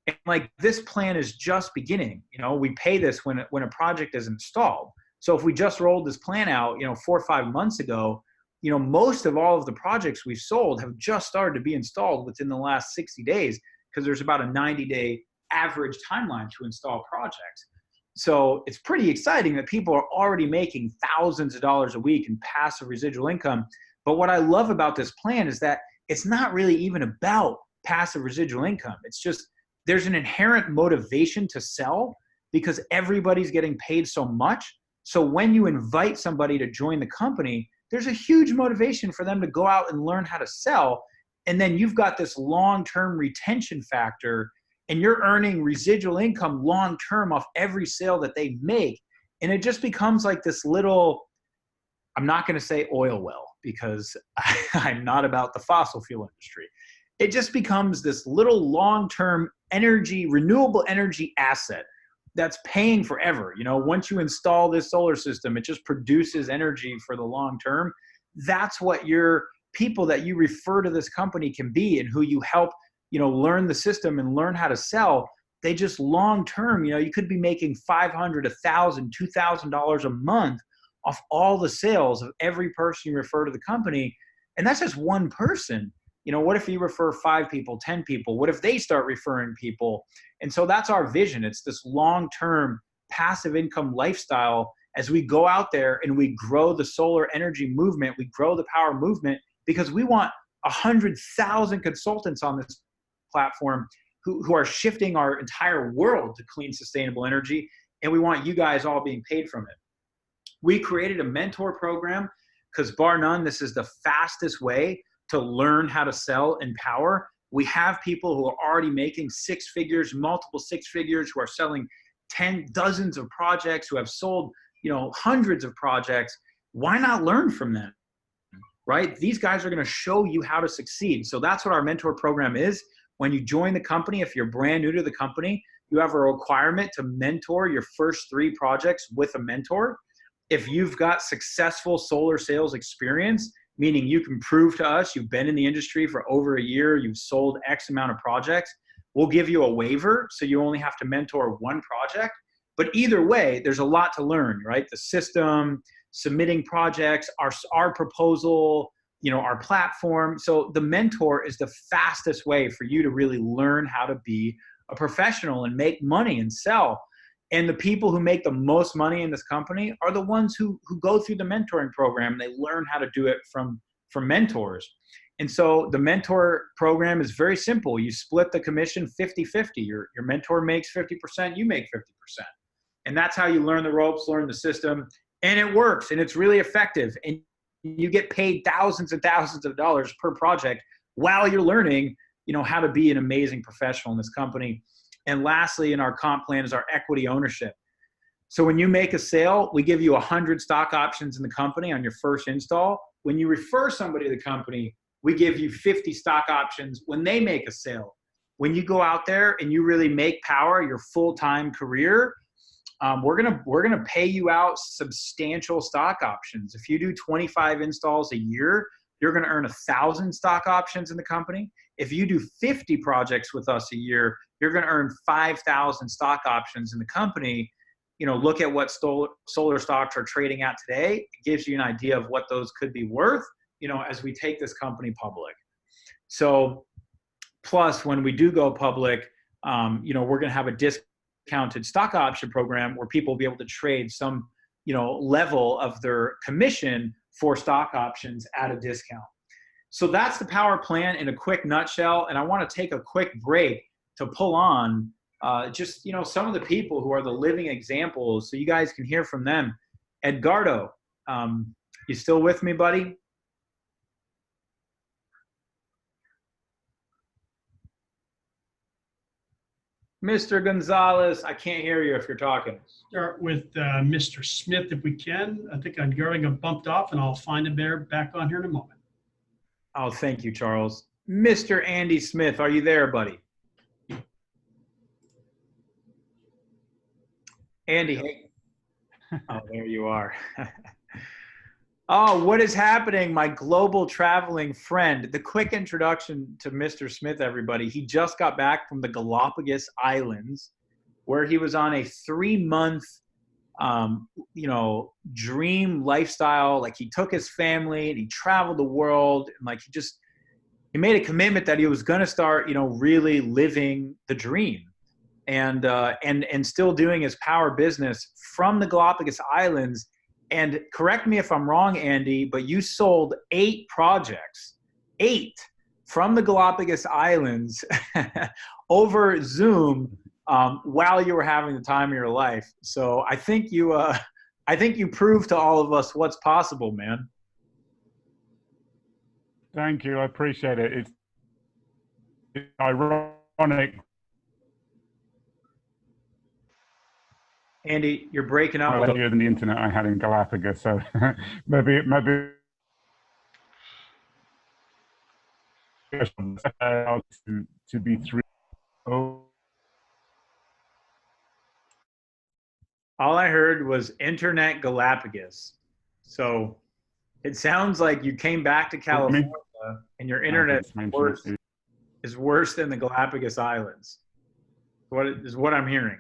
And like this plan is just beginning. You know, we pay this when a project is installed. So if we just rolled this plan out, you know, 4 or 5 months ago, you know, most of all of the projects we've sold have just started to be installed within the last 60 days because there's about a 90-day average timeline to install projects. So it's pretty exciting that people are already making thousands of dollars a week in passive residual income. But what I love about this plan is that it's not really even about passive residual income. It's just there's an inherent motivation to sell because everybody's getting paid so much. So when you invite somebody to join the company, there's a huge motivation for them to go out and learn how to sell. And then you've got this long-term retention factor and you're earning residual income long-term off every sale that they make. And it just becomes like this little, I'm not going to say oil well because I'm not about the fossil fuel industry. It just becomes this little long-term energy, renewable energy asset that's paying forever. You know, once you install this solar system, it just produces energy for the long term. That's what your people that you refer to this company can be and who you help learn the system and learn how to sell, they just long term, you could be making $500, $1,000, $2,000 a month off all the sales of every person you refer to the company. And that's just one person. What if you refer 5 people, 10 people? What if they start referring people? And so that's our vision. It's this long-term passive income lifestyle as we go out there and we grow the solar energy movement, we grow the power movement, because we want 100,000 consultants on this platform who are shifting our entire world to clean, sustainable energy. And we want you guys all being paid from it. We created a mentor program because bar none, this is the fastest way to learn how to sell and power. We have people who are already making 6 figures, multiple 6 figures, who are selling dozens of projects, who have sold, hundreds of projects. Why not learn from them, right? These guys are going to show you how to succeed. So that's what our mentor program is. When you join the company, if you're brand new to the company, you have a requirement to mentor your first 3 projects with a mentor. If you've got successful solar sales experience, meaning you can prove to us you've been in the industry for over a year, you've sold X amount of projects, we'll give you a waiver, so you only have to mentor 1 project. But either way, there's a lot to learn, right? The system, submitting projects, our proposal, our platform. So the mentor is the fastest way for you to really learn how to be a professional and make money and sell. And the people who make the most money in this company are the ones who go through the mentoring program. They learn how to do it from mentors. And so the mentor program is very simple. You split the commission 50-50. Your mentor makes 50%, you make 50%. And that's how you learn the ropes, learn the system. And it works, and it's really effective. And you get paid thousands and thousands of dollars per project while you're learning, how to be an amazing professional in this company. And lastly, in our comp plan is our equity ownership. So when you make a sale, we give you 100 stock options in the company on your first install. When you refer somebody to the company, we give you 50 stock options when they make a sale. When you go out there and you really make power your full-time career, we're gonna pay you out substantial stock options. If you do 25 installs a year, you're gonna earn 1,000 stock options in the company. If you do 50 projects with us a year, you're gonna earn 5,000 stock options in the company. Look at what solar stocks are trading at today. It gives you an idea of what those could be worth, as we take this company public. So plus when we do go public, we're gonna have a discounted stock option program where people will be able to trade some, level of their commission for stock options at a discount. So that's the power plan in a quick nutshell. And I want to take a quick break to pull on just, some of the people who are the living examples so you guys can hear from them. Edgardo, you still with me, buddy? Mr. Gonzalez, I can't hear you if you're talking. Start with Mr. Smith if we can. I think I'm going to bumped off, and I'll find him there back on here in a moment. Oh, thank you, Charles. Mr. Andy Smith, are you there, buddy? Andy, hey. Oh, there you are. Oh, what is happening, my global traveling friend? The quick introduction to Mr. Smith, everybody. He just got back from the Galapagos Islands, where he was on a 3-month, dream lifestyle. Like, he took his family and he traveled the world, and like he made a commitment that he was going to start, really living the dream, and still doing his power business from the Galapagos Islands. And correct me if I'm wrong, Andy, but you sold 8 projects, 8 from the Galapagos Islands over Zoom while you were having the time of your life. So I think you proved to all of us what's possible, man. Thank you. I appreciate it. It's ironic. Andy, you're breaking up. Earlier than the internet I had in Galapagos, so maybe to be through. Oh. All I heard was Internet Galapagos. So it sounds like you came back to California and your internet worse. is worse than the Galapagos Islands. What is what I'm hearing.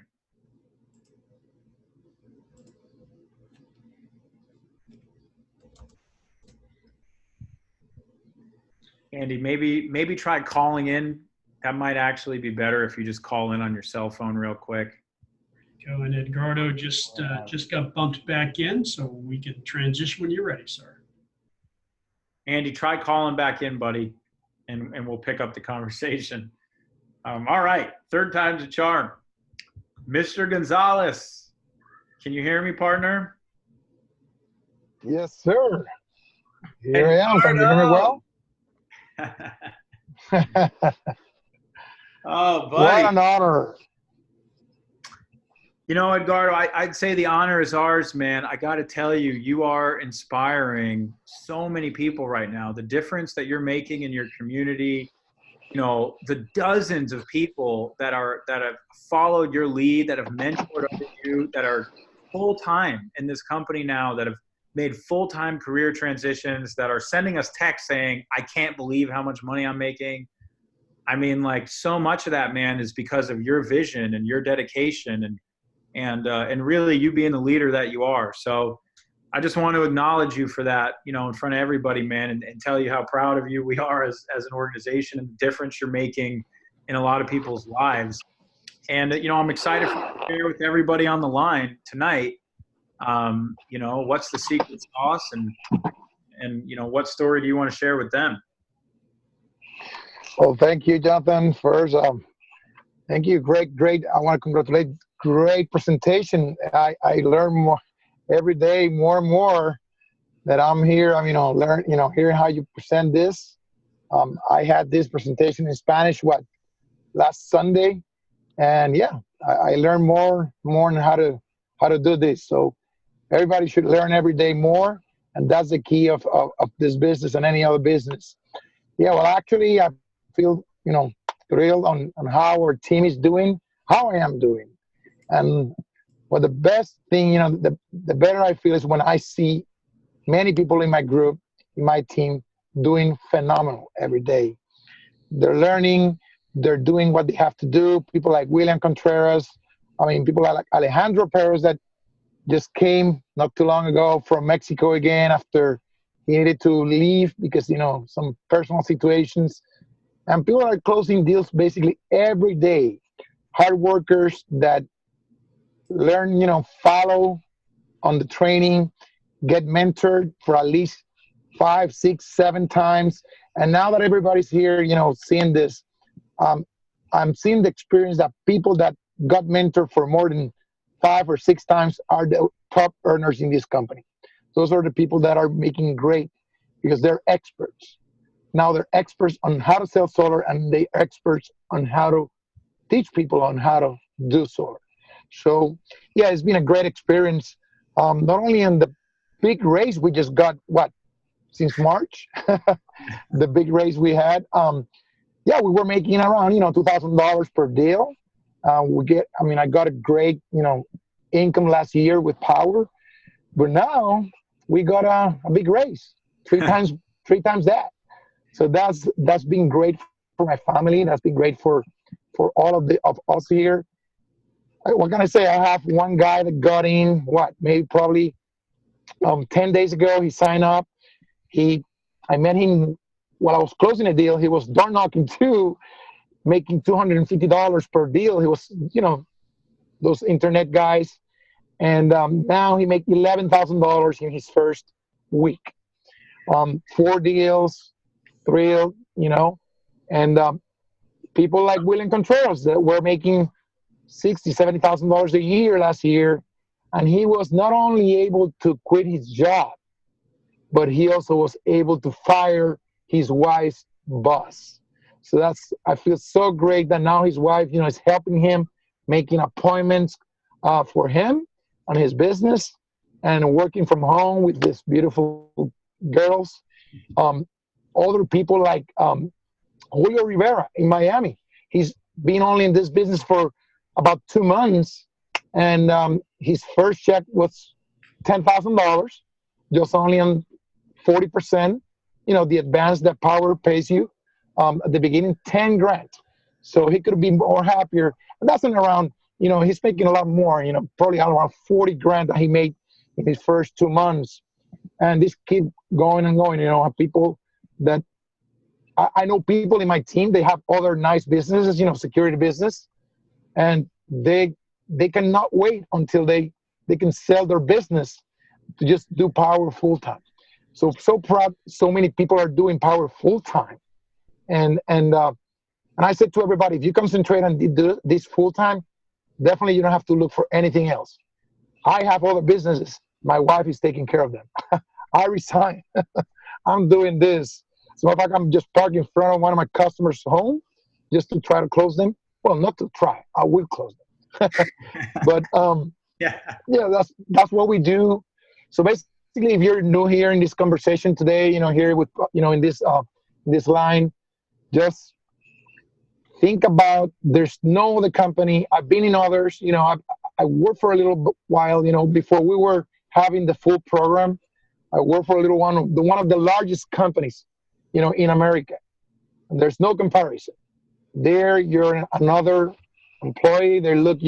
Andy, maybe try calling in. That might actually be better if you just call in on your cell phone real quick. Go, and Edgardo just got bumped back in, so we can transition when you're ready, sir. Andy, try calling back in, buddy, and we'll pick up the conversation. All right, third time's a charm. Mr. Gonzalez, can you hear me, partner? Yes, sir. Here I am. Can you hear me well? Oh, buddy. What an honor. You know, Edgardo, I'd say the honor is ours, man. I got to tell you, you are inspiring so many people right now. The difference that you're making in your community, you know, the dozens of people that have followed your lead, that have mentored under you, that are full-time in this company now, that have made full-time career transitions, that are sending us texts saying, I can't believe how much money I'm making. I mean, like, so much of that, man, is because of your vision and your dedication and really you being the leader that you are. So I just want to acknowledge you for that, you know, in front of everybody, man, and tell you how proud of you we are as an organization and the difference you're making in a lot of people's lives. And, you know, I'm excited to share with everybody on the line tonight, you know, what's the secret sauce and, you know, what story do you want to share with them? Well, thank you, Jonathan. First, thank you. Great. I want to congratulate. Great presentation. I learn more every day, more and more that I'm here. I'm, hearing how you present this. I had this presentation in Spanish, last Sunday, and yeah, I learned more on how to do this. So everybody should learn every day more, and that's the key of this business and any other business. Yeah, well, actually, I feel, thrilled on how our team is doing, how I am doing. And well, the best thing, the better I feel is when I see many people in my group, in my team, doing phenomenal every day. They're learning, they're doing what they have to do. People like William Contreras, people like Alejandro Perez that just came not too long ago from Mexico again after he needed to leave because, some personal situations. And people are closing deals basically every day. Hard workers that learn, follow on the training, get mentored for at least 5, 6, 7 times. And now that everybody's here, seeing this, I'm seeing the experience that people that got mentored for more than 5 or 6 times are the top earners in this company. Those are the people that are making great because they're experts. Now they're experts on how to sell solar, and they're experts on how to teach people on how to do solar. So yeah, it's been a great experience. Not only in the big raise we just got, since March, the big raise we had. Yeah, we were making around, $2,000 per deal. I got a great, income last year with Powur, but now we got a big raise, 3 times that. So that's been great for my family. That's been great for all of us here. What can I say? I have one guy that got in, probably 10 days ago. He signed up. I met him while I was closing a deal. He was door knocking too, making $250 per deal. He was, those internet guys. And now he makes $11,000 in his first week. 4 deals, thrilled, and people like William Contreras that were making $60,000, $70,000 a year last year, and he was not only able to quit his job, but he also was able to fire his wife's boss. So I feel so great that now his wife, is helping him, making appointments for him on his business, and working from home with these beautiful girls. Other people like Julio Rivera in Miami. He's been only in this business for about 2 months, and his first check was $10,000, just only on 40%, the advance that Powur pays you. at the beginning, 10 grand. So he could be more happier. And that's in around, he's making a lot more, probably around 40 grand that he made in his first 2 months. And this keep going and going, people that I know people in my team, they have other nice businesses, security business, and they cannot wait until they can sell their business to just do Powur full time. So proud. So many people are doing Powur full time, and I said to everybody, if you concentrate on do this full time, definitely you don't have to look for anything else. I have other businesses. My wife is taking care of them. I resign. I'm doing this. So if I'm just parked in front of one of my customers' home just to try to close them. Well, not to try. I will close them. But Yeah. That's what we do. So basically, if you're new here in this conversation today, here with in this line, just think about there's no other company. I've been in others. I worked for a little while. Before we were having the full program, I worked for a little one of the largest companies, in America. And there's no comparison. There, you're another employee. They look,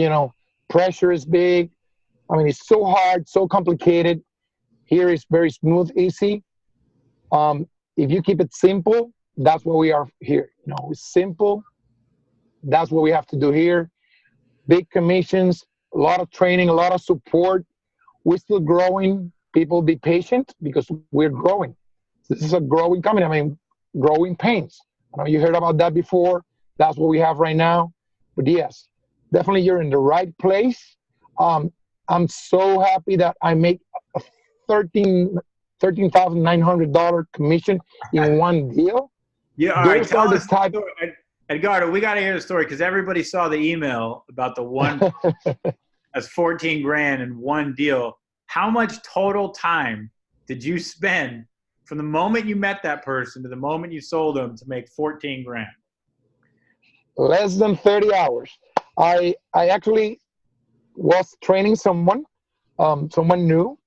pressure is big. I mean, it's so hard, so complicated. Here is very smooth, easy. If you keep it simple, that's what we are here. It's simple. That's what we have to do here. Big commissions, a lot of training, a lot of support. We're still growing. People be patient because we're growing. This is a growing company. I mean, growing pains. I know you heard about that before. That's what we have right now. But yes, definitely you're in the right place. I'm so happy that I make a $13,900 commission in one deal. Yeah, all right. Those Tell are the us, type. Edgardo, we got to hear the story because everybody saw the email about the one that's 14 grand in one deal. How much total time did you spend from the moment you met that person to the moment you sold them to make 14 grand? Less than 30 hours. I actually was training someone new,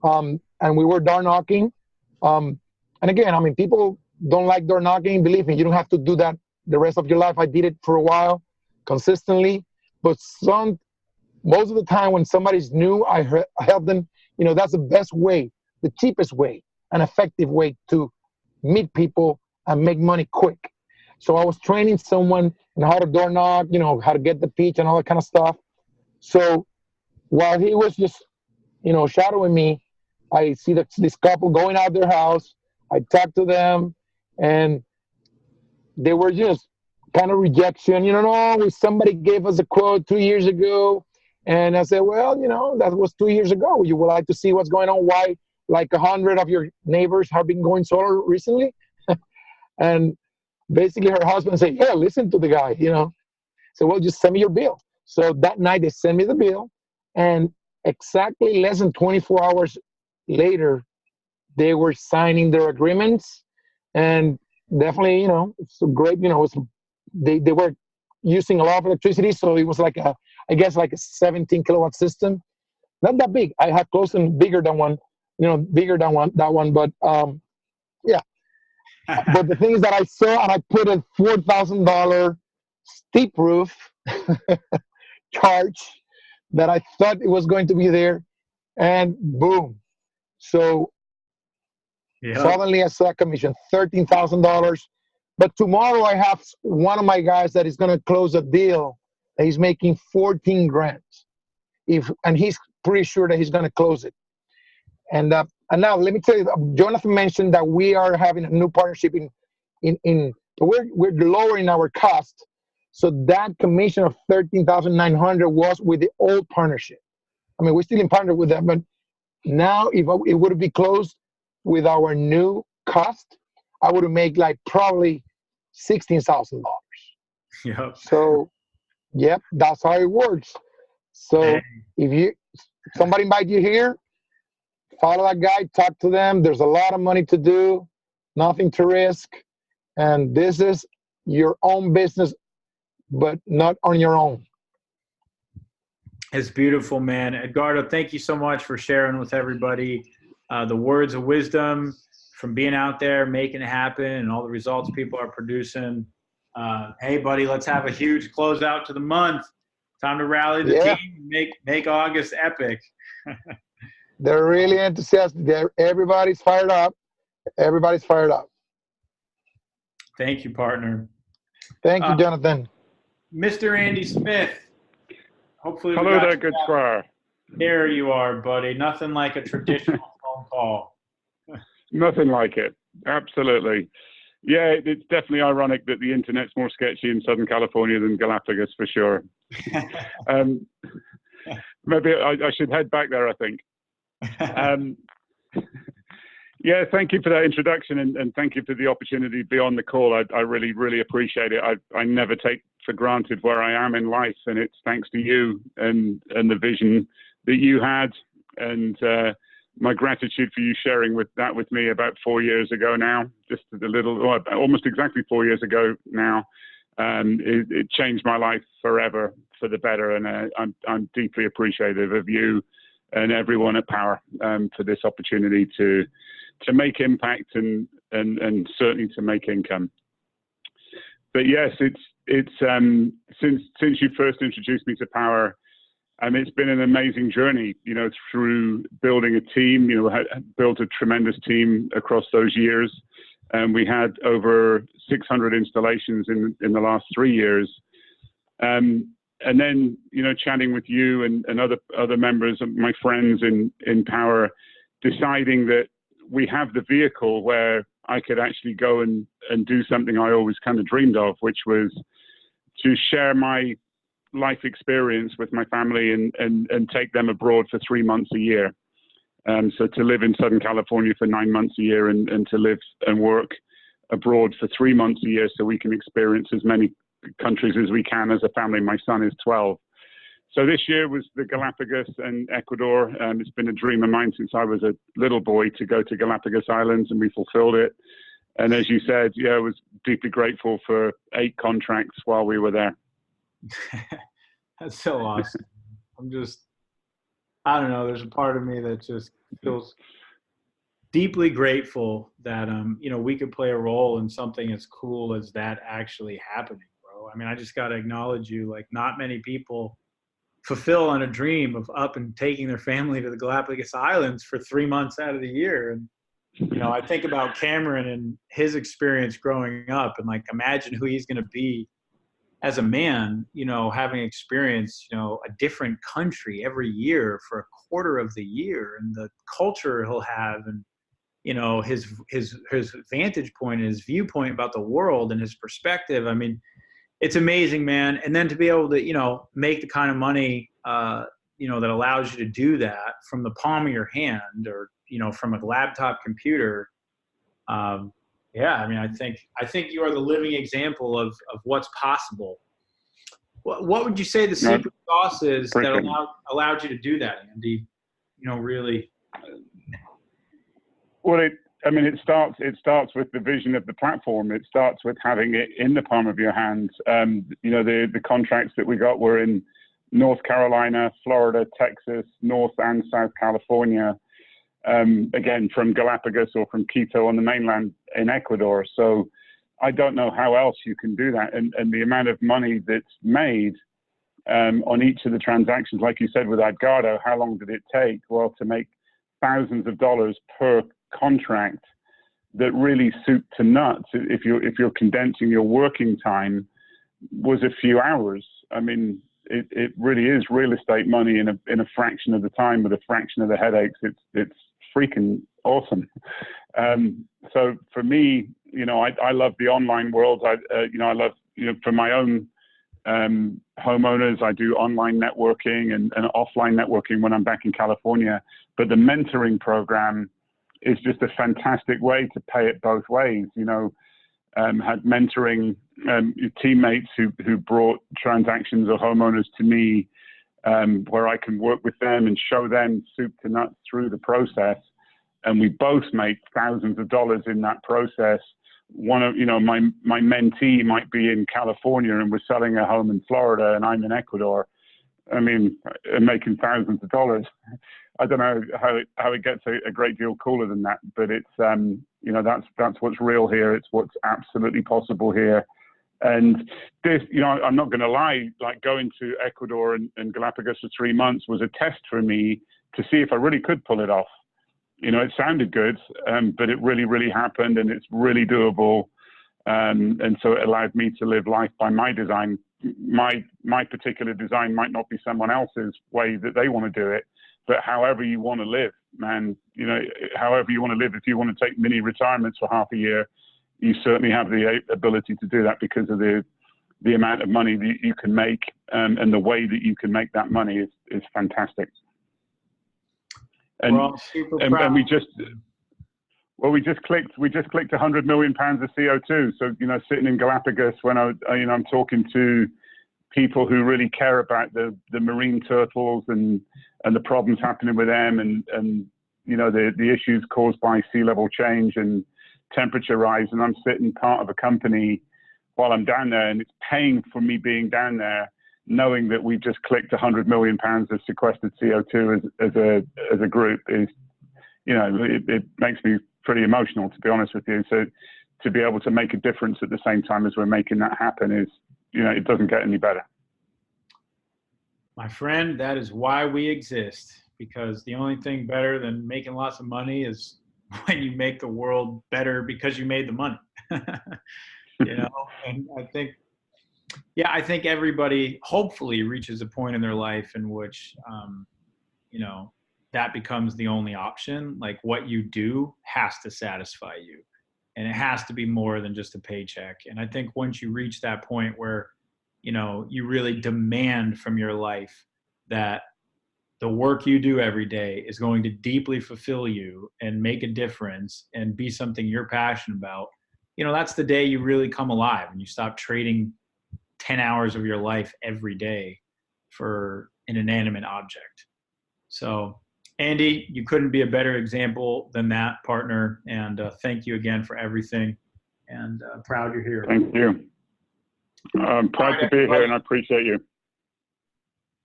and we were door knocking. And again, I mean, people don't like door knocking. Believe me, you don't have to do that the rest of your life. I did it for a while, consistently. But most of the time when somebody's new, I help them. That's the best way, the cheapest way, an effective way to meet people and make money quick. So I was training someone in how to door knock, how to get the pitch and all that kind of stuff. So while he was just, shadowing me, I see this couple going out their house. I talked to them, and they were just kind of rejection. No, somebody gave us a quote 2 years ago. And I said, well, that was 2 years ago. You would like to see what's going on? Why, like 100 of your neighbors have been going solar recently? And basically her husband said, yeah, listen to the guy, So, well, just send me your bill. So that night they sent me the bill. And exactly less than 24 hours later, they were signing their agreements. And definitely, it's a great, they were using a lot of electricity. So it was like a 17 kilowatt system. Not that big. I had close and bigger than one, that one. But yeah. But the thing is that I saw, and I put a $4,000 steep roof charge that I thought it was going to be there, and boom. So suddenly I saw a commission, $13,000. But tomorrow I have one of my guys that is going to close a deal. He's making 14 grand. And he's pretty sure that he's going to close it. And now let me tell you, Jonathan mentioned that we are having a new partnership we're lowering our cost. So that commission of 13,900 was with the old partnership. I mean, we're still in partnership with them, but now if it would be closed with our new cost, I would make like probably $16,000. Yep. So, yep, that's how it works. So if somebody invite you here, follow that guy, talk to them. There's a lot of money to do, nothing to risk. And this is your own business, but not on your own. It's beautiful, man. Edgardo, thank you so much for sharing with everybody the words of wisdom. from being out there, making it happen, and all the results people are producing. Hey, buddy, let's have a huge closeout to the month. Time to rally the team, make August epic. They're really enthusiastic. Everybody's fired up. Everybody's fired up. Thank you, partner. Thank you, Jonathan. Mr. Andy Smith. Hopefully, hello there, good squire. There you are, buddy. Nothing like a traditional phone call. Nothing like it. Absolutely. Yeah, it's definitely ironic that the internet's more sketchy in Southern California than Galapagos, for sure. Maybe I should head back there, I think. Yeah, thank you for that introduction, and thank you for the opportunity to be on the call. I really, really appreciate it. I never take for granted where I am in life, and it's thanks to you and the vision that you had, and my gratitude for you sharing that with me about 4 years ago now, just a little, almost exactly 4 years ago now. It changed my life forever for the better, and I'm deeply appreciative of you and everyone at Powur for this opportunity to make impact and certainly to make income. But yes, it's since you first introduced me to Powur, it's been an amazing journey, through building a team, built a tremendous team across those years. And we had over 600 installations in the last 3 years. And then, chatting with you and other members of my friends in Powur, deciding that we have the vehicle where I could actually go and do something I always kind of dreamed of, which was to share my life experience with my family and take them abroad for 3 months a year. So to live in Southern California for 9 months a year and to live and work abroad for 3 months a year so we can experience as many countries as we can as a family. My son is 12. So this year was the Galapagos and Ecuador. It's been a dream of mine since I was a little boy to go to Galapagos Islands, and we fulfilled it. And as you said, I was deeply grateful for 8 contracts while we were there. That's so awesome. I don't know, there's a part of me that just feels deeply grateful that, we could play a role in something as cool as that actually happening, bro. I just got to acknowledge you. Like, not many people fulfill on a dream of up and taking their family to the Galapagos Islands for 3 months out of the year. And, I think about Cameron and his experience growing up, and imagine who he's going to be as a man, having experienced, a different country every year for a quarter of the year, and the culture he'll have, and, his vantage point and his viewpoint about the world and his perspective. It's amazing, man. And then to be able to, make the kind of money, that allows you to do that from the palm of your hand, or, from a laptop computer. I think you are the living example of what's possible. What would you say the secret sauce is that allowed you to do that, Andy? Really. Well, it starts with the vision of the platform. It starts with having it in the palm of your hand. The contracts that we got were in North Carolina, Florida, Texas, North and South California. Again, from Galapagos or from Quito on the mainland in Ecuador. So I don't know how else you can do that. And the amount of money that's made on each of the transactions, like you said with Adgardo, how long did it take? Well, to make thousands of dollars per contract that really soup to nuts, if you're condensing your working time, was a few hours. It really is real estate money in a fraction of the time with a fraction of the headaches. It's freaking awesome. So for me, I love the online world. I love, for my own homeowners, I do online networking and offline networking when I'm back in California. But the mentoring program is just a fantastic way to pay it both ways. Had mentoring teammates who brought transactions or homeowners to me, where I can work with them and show them soup to nuts through the process. And we both make thousands of dollars in that process. One of, my mentee might be in California and we're selling a home in Florida and I'm in Ecuador. I'm making thousands of dollars. I don't know how it gets a great deal cooler than that, but it's You know, that's what's real here. It's what's absolutely possible here. And this, you know, I'm not going to lie, like going to Ecuador and Galapagos for 3 months was a test for me to see if I really could pull it off. You know, it sounded good, but it really, really happened, and it's really doable. And so it allowed me to live life by my design. My particular design might not be someone else's way that they want to do it, but however you want to live, man, you know, however you want to live, if you want to take mini retirements for half a year, you certainly have the ability to do that because of the amount of money that you can make, and the way that you can make that money is fantastic. And, we're all super proud. and we just clicked 100 million pounds of CO2. So, you know, sitting in Galapagos when I'm talking to people who really care about the marine turtles and the problems happening with them, and you know, the issues caused by sea level change and temperature rise. And I'm sitting part of a company while I'm down there, and it's paying for me being down there, knowing that we've just clicked 100 million pounds of sequestered CO2 as a group is, you know, it makes me pretty emotional, to be honest with you. So to be able to make a difference at the same time as we're making that happen is, you know, it doesn't get any better. My friend, that is why we exist, because the only thing better than making lots of money is when you make the world better because you made the money. You know, and I think everybody hopefully reaches a point in their life in which, you know, that becomes the only option. Like, what you do has to satisfy you, and it has to be more than just a paycheck. And I think once you reach that point where, you know, you really demand from your life that the work you do every day is going to deeply fulfill you and make a difference and be something you're passionate about, you know, that's the day you really come alive, and you stop trading 10 hours of your life every day for an inanimate object. So, Andy, you couldn't be a better example than that, partner. And thank you again for everything. And proud you're here. Thank you. I'm proud to be here, and I appreciate you.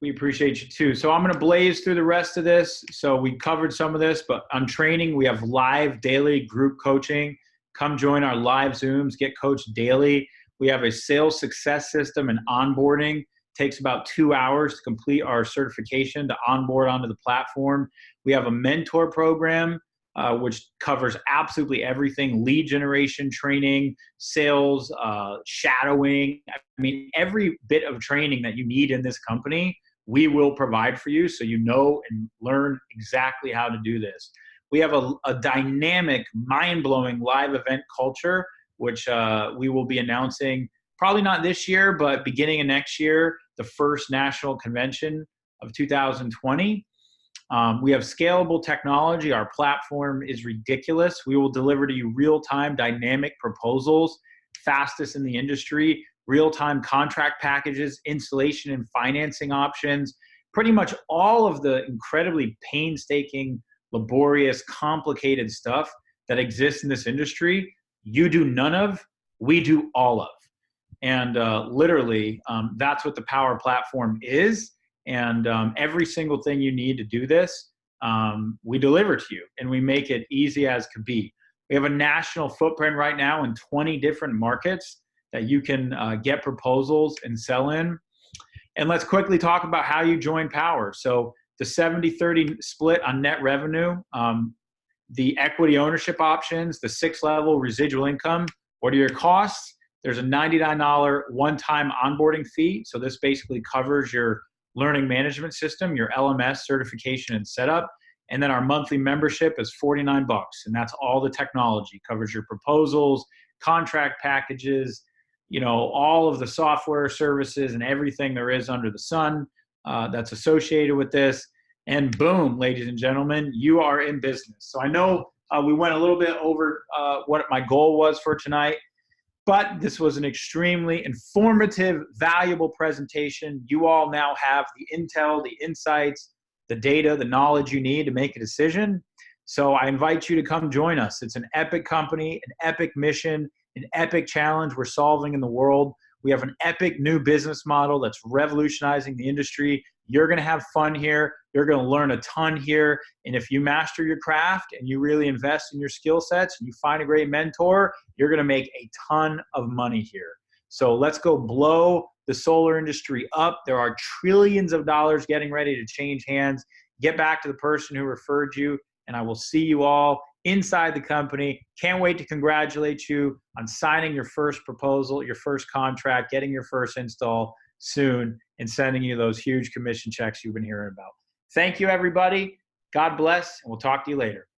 We appreciate you too. So I'm going to blaze through the rest of this. So we covered some of this, but on training, we have live daily group coaching. Come join our live Zooms, get coached daily. We have a sales success system and onboarding. Takes about 2 hours to complete our certification to onboard onto the platform. We have a mentor program, which covers absolutely everything: lead generation training, sales, shadowing. I mean, every bit of training that you need in this company, we will provide for you, so you know and learn exactly how to do this. We have a dynamic, mind-blowing live event culture, which we will be announcing probably not this year, but beginning of next year, the first national convention of 2020. We have scalable technology. Our platform is ridiculous. We will deliver to you real-time dynamic proposals, fastest in the industry, real-time contract packages, installation and financing options, pretty much all of the incredibly painstaking, laborious, complicated stuff that exists in this industry. You do none of, we do all of. And literally, that's what the Powur platform is. And every single thing you need to do this, we deliver to you, and we make it easy as could be. We have a national footprint right now in 20 different markets that you can get proposals and sell in. And let's quickly talk about how you join Powur. So the 70-30 split on net revenue, the equity ownership options, the 6-level residual income. What are your costs? There's a $99 one-time onboarding fee. So this basically covers your learning management system, your LMS certification and setup. And then our monthly membership is $49. And that's all the technology. Covers your proposals, contract packages, you know, all of the software services and everything there is under the sun that's associated with this. And boom, ladies and gentlemen, you are in business. So I know we went a little bit over what my goal was for tonight. But this was an extremely informative, valuable presentation. You all now have the intel, the insights, the data, the knowledge you need to make a decision. So I invite you to come join us. It's an epic company, an epic mission, an epic challenge we're solving in the world. We have an epic new business model that's revolutionizing the industry. You're going to have fun here. You're going to learn a ton here. And if you master your craft and you really invest in your skill sets and you find a great mentor, you're going to make a ton of money here. So let's go blow the solar industry up. There are trillions of dollars getting ready to change hands. Get back to the person who referred you, and I will see you all inside the company. Can't wait to congratulate you on signing your first proposal, your first contract, getting your first install soon, and sending you those huge commission checks you've been hearing about. Thank you, everybody. God bless, and we'll talk to you later.